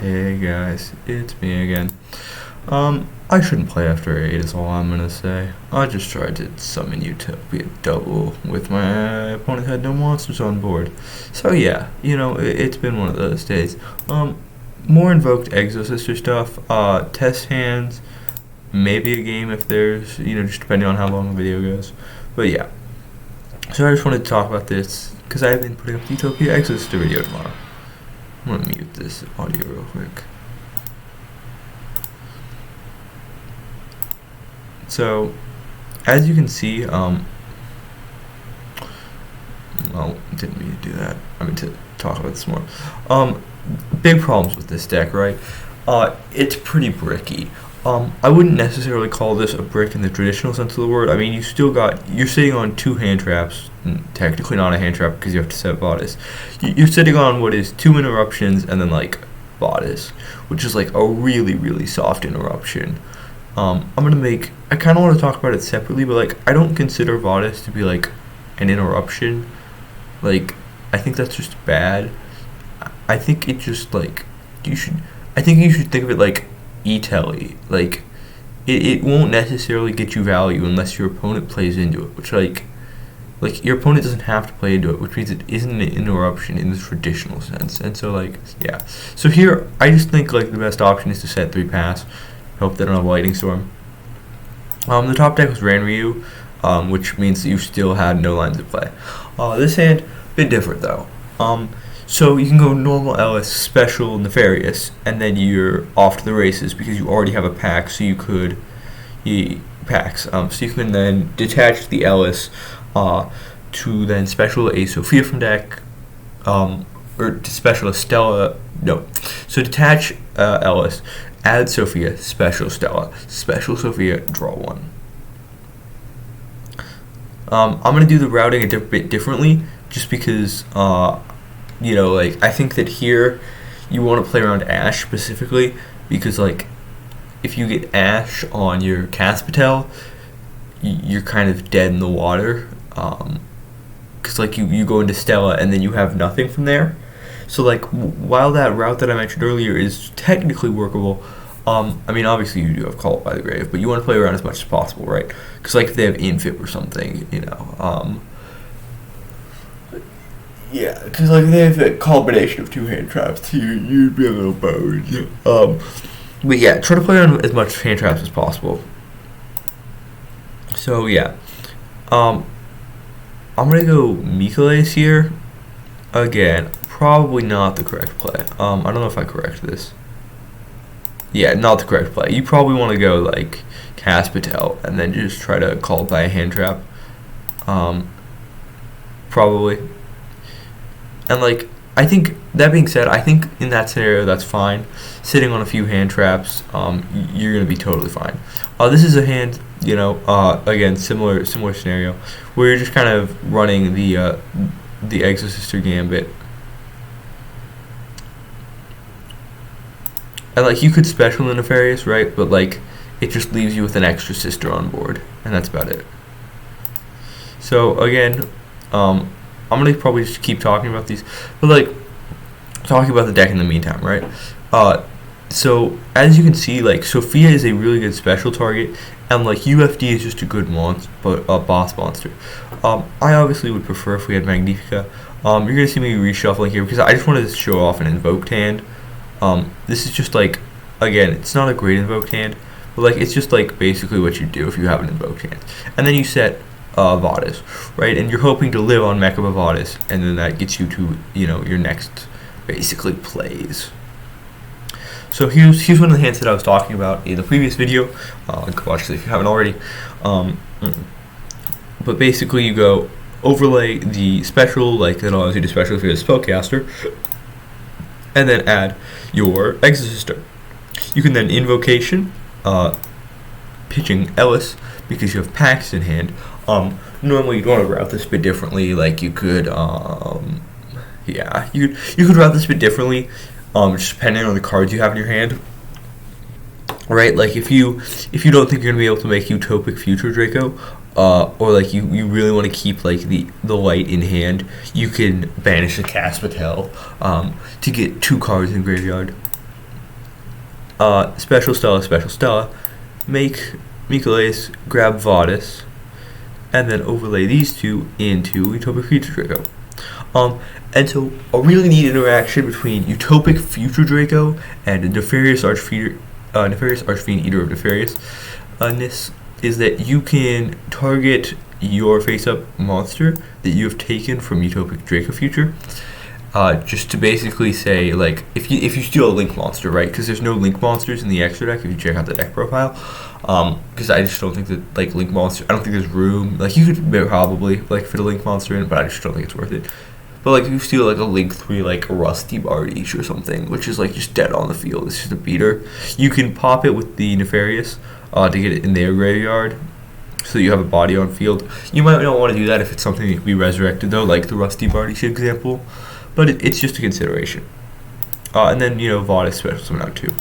Hey guys, it's me again. I shouldn't play after 8 is all I'm gonna say. I just tried to summon Utopia double with my opponent had no monsters on board. So yeah, it's been one of those days. More invoked Exosister stuff, test hands, maybe a game if there's, just depending on how long the video goes. But yeah, so I just wanted to talk about this because I've been putting up the Utopia Exosister video tomorrow. I'm gonna mute this audio real quick. So, as you can see, well, didn't mean to do that. I mean to talk about this more. Big problems with this deck, right? It's pretty bricky. I wouldn't necessarily call this a brick in the traditional sense of the word. I mean, you're sitting on 2 hand traps, technically not a hand trap because you have to set bodice. You're sitting on what is 2 interruptions and then like bodice, which is like a really, really soft interruption. I kind of want to talk about it separately, but like I don't consider bodice to be like an interruption. Like, I think that's just bad. I think it just like, I think you should think of it like E-telly. Like, it won't necessarily get you value unless your opponent plays into it, which like your opponent doesn't have to play into it, which means it isn't an interruption in the traditional sense. And so like, yeah. So here, I just think like the best option is to set 3 pass. Hope they don't have Lightning Storm. The top deck was Ranryu, which means that you still had no lines of play. This hand, a bit different though. So you can go normal Ellis, special, nefarious, and then you're off to the races because you already have a pack. So you could so you can then detach the Ellis to then special a Sophia from deck, or to special a Stella. No, so detach Ellis, add Sophia, special Stella, special Sophia, draw 1. I'm gonna do the routing a bit differently, just because I think that here you want to play around Ash specifically, because like if you get Ash on your Caspitel, you're kind of dead in the water, because like you go into Stella and then you have nothing from there. So like while that route that I mentioned earlier is technically workable, I mean obviously you do have Call by the Grave, but you want to play around as much as possible, right? Because like if they have Infib or something, yeah, because like they have a combination of 2 hand traps, you'd be a little boned. But yeah, try to play on as much hand traps as possible. So yeah, I'm gonna go Mikales here. Again, probably not the correct play. I don't know if I correct this. Yeah, not the correct play. You probably want to go like Caspitel and then just try to call by a hand trap. Probably. And like, I think, that being said, I think in that scenario that's fine. Sitting on a few hand traps, you're going to be totally fine. This is a hand, again, similar scenario, where you're just kind of running the Exosister Gambit. And like, you could special the Nefarious, right? But like, it just leaves you with an extra sister on board, and that's about it. So again, I'm gonna probably just keep talking about these, but like talking about the deck in the meantime, right? So as you can see, like Sophia is a really good special target, and like UFD is just a good boss monster. I obviously would prefer if we had Magnifica. You're gonna see me reshuffling here because I just wanted to show off an invoked hand. This is just like, again, it's not a great invoked hand, but like it's just like basically what you do if you have an invoked hand, and then you set Vadis, right? And you're hoping to live on Mechaba Vadis, and then that gets you to, your next, basically, plays. So here's one of the hands that I was talking about in the previous video. Go watch this if you haven't already. But basically, you go overlay the special, like that allows you to special if you're a spellcaster, and then add your Exosister. You can then invocation, pitching Ellis, because you have packs in hand. Normally you'd want to route this a bit differently. Like you could, you could route this a bit differently, just depending on the cards you have in your hand. Right, like if you don't think you're gonna be able to make Utopic Future Draco, or like you really want to keep like the light in hand, you can banish a Caspitel to get 2 cards in graveyard. special Stella, make Mikolas grab Vadis, and then overlay these two into Utopic Future Draco. And so a really neat interaction between Utopic Future Draco and Nefarious Archfiend Eater of Nefariousness is that you can target your face-up monster that you have taken from Utopic Draco Future, just to basically say, like, if you steal a Link monster, right? Because there's no Link monsters in the extra deck if you check out the deck profile. Because I just don't think that, like, Link monster, I don't think there's room. Like, you could probably, like, fit a Link monster in, but I just don't think it's worth it. But, like, if you steal, like, a Link 3, like, a Rusty Bardiche or something, which is, like, just dead on the field, it's just a beater, you can pop it with the Nefarious to get it in their graveyard, so you have a body on field. You might not want to do that if it's something that can be resurrected, though, like the Rusty Bardiche example, but it's just a consideration. And then, Vadis special summon out, too.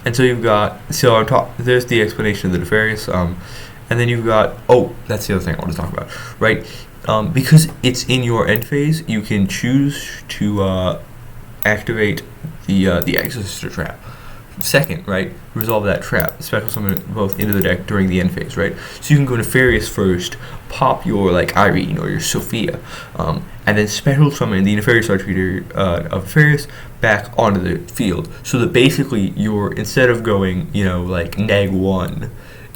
And so you've got, so on top, there's the explanation of the Nefarious, and then you've got, that's the other thing I want to talk about, right? Because it's in your end phase, you can choose to activate the Exosister trap. Second, right, resolve that trap, special summon both into the deck during the end phase, right? So you can go Nefarious first, pop your, like, Irene or your Sophia, and then special summon the Nefarious Archfiend of Nefarious back onto the field. So that basically you're, instead of going, like, -1,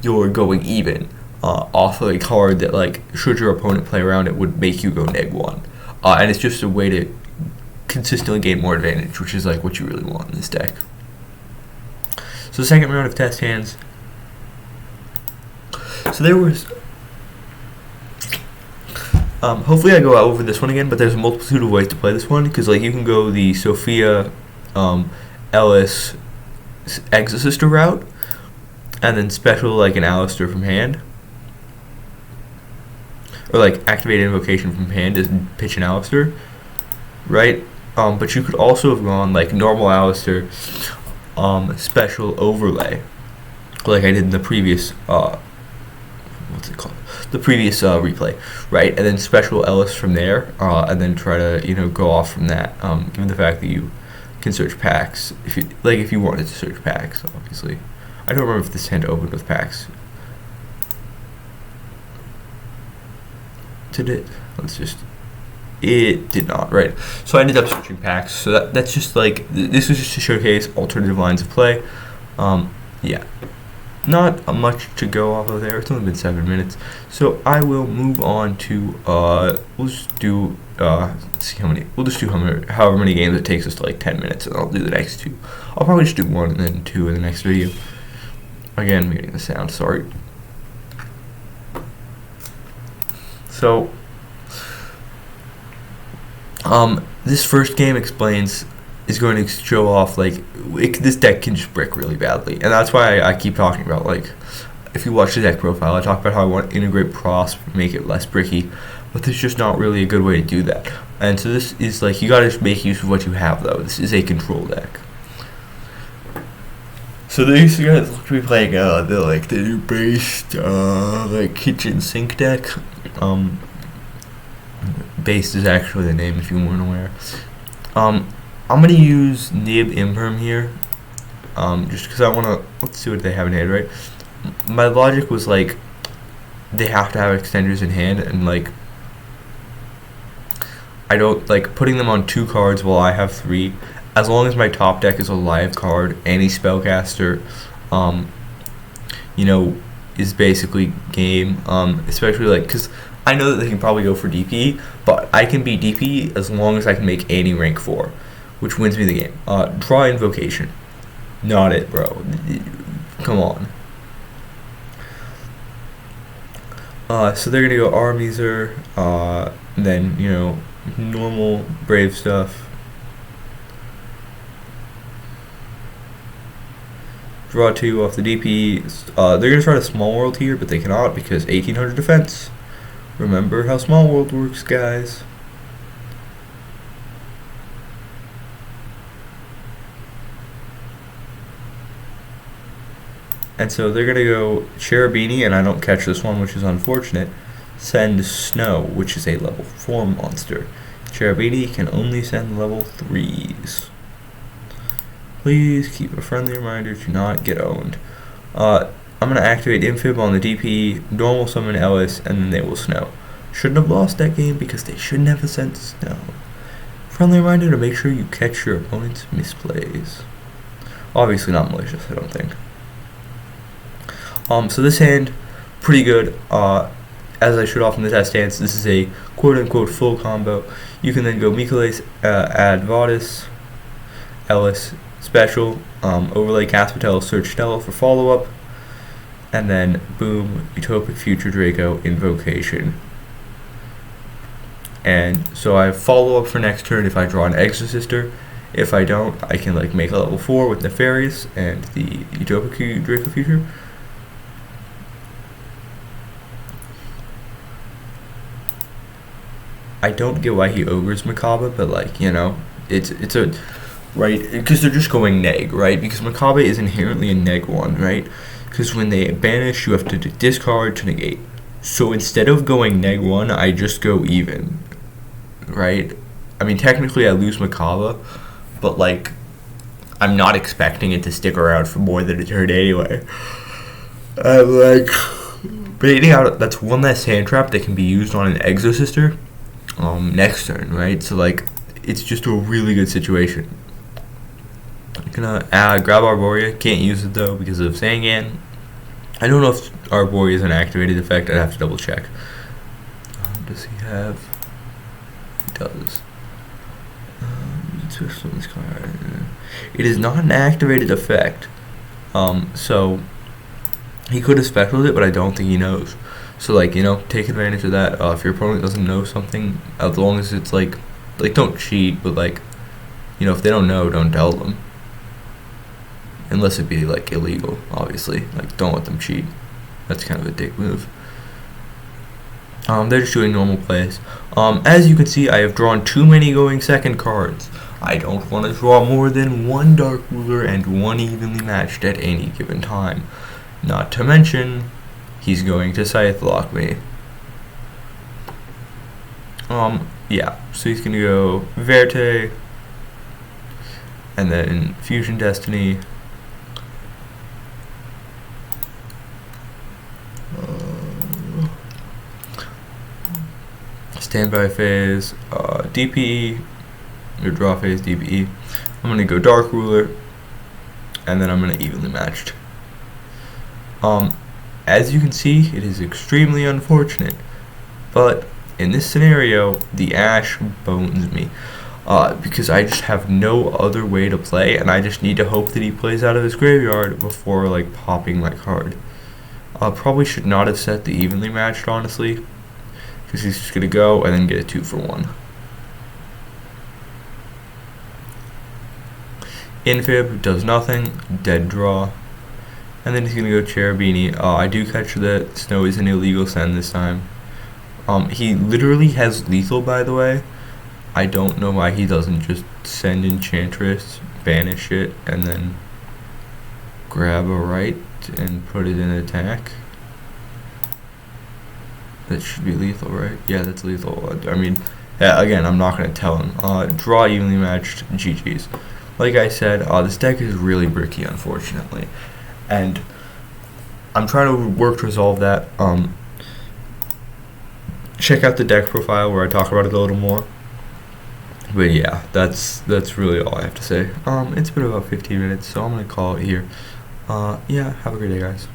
you're going even. Off of a card that, like, should your opponent play around it, would make you go -1. And it's just a way to consistently gain more advantage, which is, like, what you really want in this deck. So the second round of test hands. So there was... hopefully I go over this one again, but there's a multitude of ways to play this one, because, like, you can go the Sophia, Ellis, Exosister route, and then special, like, an Alistair from hand. Or, like, activate invocation from hand to pitch an Alistair, right? But you could also have gone, like, normal Alistair, special overlay, like I did in the previous, what's it called? The previous replay, right? And then special Ellis from there, and then try to, go off from that, given the fact that you can search packs, if you wanted to search packs, obviously. I don't remember if this hand opened with packs. Did it? It did not, right? So I ended up switching packs. So that's just, like, this was just to showcase alternative lines of play. Yeah, not much to go off of there. It's only been 7 minutes, so I will move on to we'll just do let's see how many. We'll just do however many games it takes us to, like, 10 minutes, and I'll do the next 2. I'll probably just do 1 and then 2 in the next video. Again, muting the sound. Sorry. So, this first game is going to show off, like, this deck can just brick really badly, and that's why I keep talking about, like, if you watch the deck profile, I talk about how I want to integrate Prosp, make it less bricky, but there's just not really a good way to do that. And so this is, like, you gotta just make use of what you have, though. This is a control deck. So these guys look to be playing the new based like kitchen sink deck. Based is actually the name, if you weren't aware. I'm gonna use Nib Imperm here, just because I wanna. Let's see what they have in hand, right? My logic was, like, they have to have extenders in hand, and, like, I don't like putting them on 2 cards while I have 3. As long as my top deck is a live card, any spellcaster, is basically game. Especially, like, because I know that they can probably go for DP, but I can beat DP as long as I can make any rank 4, which wins me the game. Draw invocation. Not it, bro. Come on. So they're gonna go Armiser, then, normal brave stuff. Draw 2 off the DP. They're going to try to Small World here, but they cannot because 1800 defense. Remember how Small World works, guys. And so they're going to go Cherubini, and I don't catch this one, which is unfortunate. Send Snow, which is a level 4 monster. Cherubini can only send level 3s. Please keep a friendly reminder to not get owned. I'm going to activate Infib on the DP, normal summon Ellis, and then they will snow. Shouldn't have lost that game because they shouldn't have sent snow. Friendly reminder to make sure you catch your opponent's misplays. Obviously not malicious, I don't think. So this hand, pretty good. As I showed off in the test stance, this is a quote-unquote full combo. You can then go Mikolas, add Vadis, Ellis, special, overlay Caspitel, search Stella for follow-up, and then boom, Utopic Future Draco, Invocation. And so I have follow-up for next turn if I draw an Exosister. If I don't, I can like make a level 4 with Nefarious and the Utopic Draco Future. I don't get why he ogres Macabre, but like, you know, it's a right, because they're just going neg, right? Because Macabre is inherently a neg 1, right? Because when they banish, you have to discard to negate. So instead of going neg 1, I just go even, right? I mean, technically I lose Macabre, but like, I'm not expecting it to stick around for more than a turn anyway. I'm like, baiting out, that's one less hand trap that can be used on an Exosister next turn, right? So like, it's just a really good situation. I'm gonna grab Arborea, can't use it though because of Sangan. I don't know if Arborea is an activated effect, I'd have to double check. Does he have? He does. It is not an activated effect, so he could have speckled it, but I don't think he knows. So like, you know, take advantage of that. If your opponent doesn't know something, as long as it's like don't cheat, but like, you know, if they don't know, don't tell them. Unless it be like illegal, obviously. Like, don't let them cheat. That's kind of a dick move. They're just doing normal plays. As you can see, I have drawn too many going second cards. I don't want to draw more than one Dark Ruler and one evenly matched at any given time. Not to mention, he's going to Scythe Block me. Yeah, so he's going to go Verte, and then Fusion Destiny, Standby Phase, DPE, or Draw Phase, DPE. I'm going to go Dark Ruler, and then I'm going to evenly matched. As you can see, it is extremely unfortunate, but in this scenario, the Ash bones me, because I just have no other way to play, and I just need to hope that he plays out of his graveyard before like popping my card. Probably should not have set the evenly matched, honestly, because he's just gonna go and then get a 2-for-1. Infib does nothing, dead draw. And then he's going to go Cherubini. I do catch that Snow is an illegal send this time. He literally has lethal, by the way. I don't know why he doesn't just send Enchantress, banish it, and then grab a right and put it in attack. That should be lethal, right? Yeah, that's lethal. I mean, yeah, again, I'm not going to tell him. Draw evenly matched, GG's. Like I said, this deck is really bricky, unfortunately. And I'm trying to work to resolve that. Check out the deck profile where I talk about it a little more. But yeah, that's really all I have to say. It's been about 15 minutes, so I'm gonna call it here. Yeah, have a great day, guys.